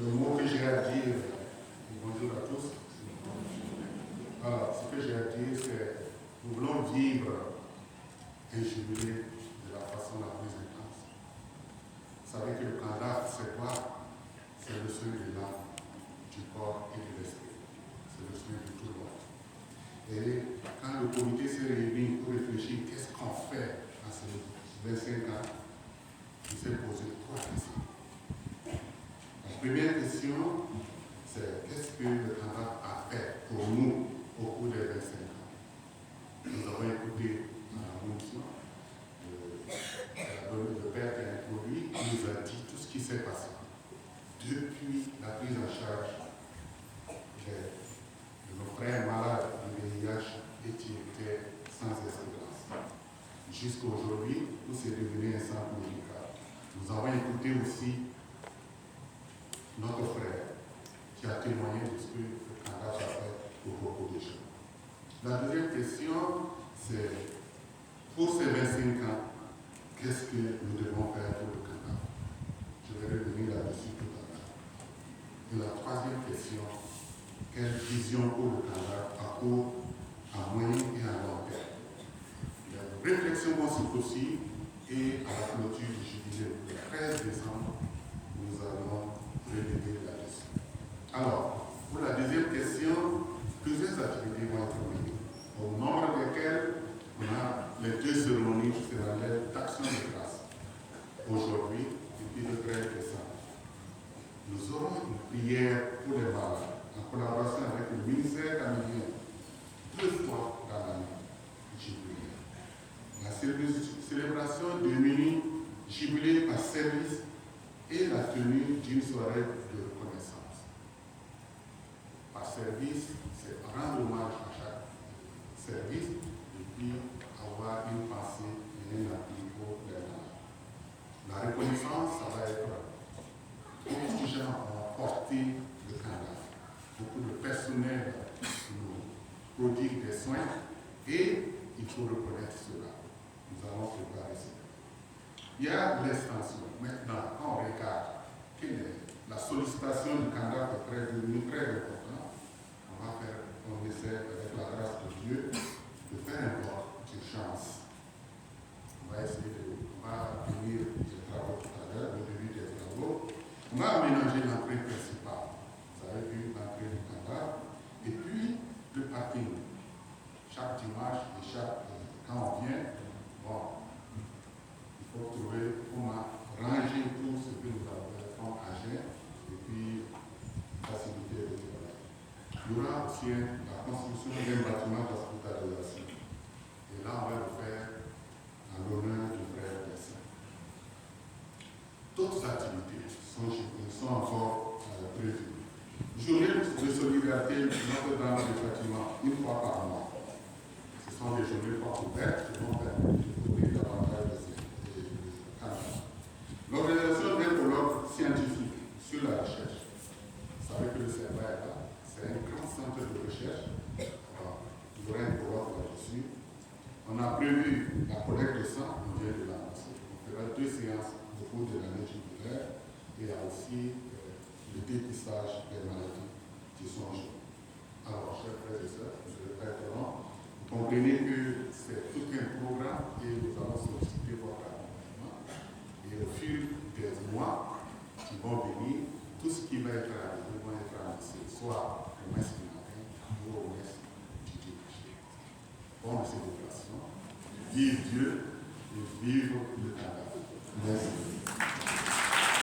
le mot que j'ai à dire, bonjour à tous. Alors, ce que j'ai à dire, c'est nous voulons vivre un jubilé de la façon la plus intense. Vous savez que le Canada, c'est quoi? C'est le soin de l'âme, du corps et de l'esprit. C'est le soin de tout le monde. Et quand le comité s'est réuni pour réfléchir qu'est-ce qu'on fait à ces 25 ans, il s'est posé 3 questions. La première question, c'est qu'est-ce que le Canada a fait pour nous au cours des 25 ans? Nous avons écouté la mission, le père qui a introduit, il nous a dit tout ce qui s'est passé depuis la prise en charge de nos frères malades du VIH et qui étaient sans espérance. Jusqu'à aujourd'hui, où c'est devenu un centre médical. Nous avons écouté aussi notre frère qui a témoigné de ce que le Canada a fait pour beaucoup de gens. La deuxième question, c'est pour ces 25 ans, qu'est-ce que nous devons faire pour le Canada? Je vais revenir là-dessus tout à l'heure. Et la troisième question, quelle vision pour le Canada à court, à moyen et à long terme? Les réflexions vont se poursuivre et à la clôture du jubilé le 13 décembre, nous allons revenir là-dessus. Alors, pour la deuxième question, plusieurs activités vont être menées, au nombre desquelles on a les 2 cérémonies solennelles d'action de grâce. Aujourd'hui, depuis le 13 décembre, nous aurons une prière pour les malades, en collaboration avec le ministère canadien, 2 fois dans l'année, jubilé. La célébration de mini jubilé par service et la tenue d'une soirée de reconnaissance. Par service, c'est rendre hommage à chaque service et puis avoir une pensée et un appui pour les malades. La reconnaissance, ça va être beaucoup de gens ont porté le Canada. Beaucoup de personnel nous prodigue des soins et il faut reconnaître cela. Nous allons préparer cela. Il y a l'extension. Maintenant, quand on regarde quelle est la sollicitation du Canada est devenue très importante, on essaie avec la grâce de Dieu de faire un bloc d'urgence. On va venir des travaux tout à l'heure, le début des travaux. On va aménager l'entrée principale. Vous avez vu l'entrée du Canada. Et puis le parking. Chaque dimanche et quand on vient, il faut trouver comment ranger tout ce que nous avons fait à Agen et puis faciliter le travail. Il y aura aussi la construction d'un bâtiment d'hospitalisation. Et là, on va le faire en l'honneur du frère Dessin. D'autres activités sont encore prévues. Journée de solidarité Notre-Dame du Bâtiment, une fois par mois. Ce sont des journées fortes ouvertes qui vont permettre de couvrir davantage de Canada. L'organisation d'un colloque scientifique sur la recherche. Vous savez que le CERVA est là. C'est un grand centre de recherche. Vous aurez un colloque là-dessus. On a prévu la collecte de sang, on vient de l'annoncer. On fera 2 séances au cours de l'année jubilaire et il y a aussi le dépistage des maladies qui sont jeunes. Alors, chers frères et sœurs, je le répéterai, vous comprenez que c'est tout un programme et nous allons solliciter votre accompagnement. Et au fil des mois qui vont venir, tout ce qui va être arrivé va être annoncé, soit au messe du matin ou au messe du dimanche. Bonne célébration. Vive Dieu et vive le Canada. Merci.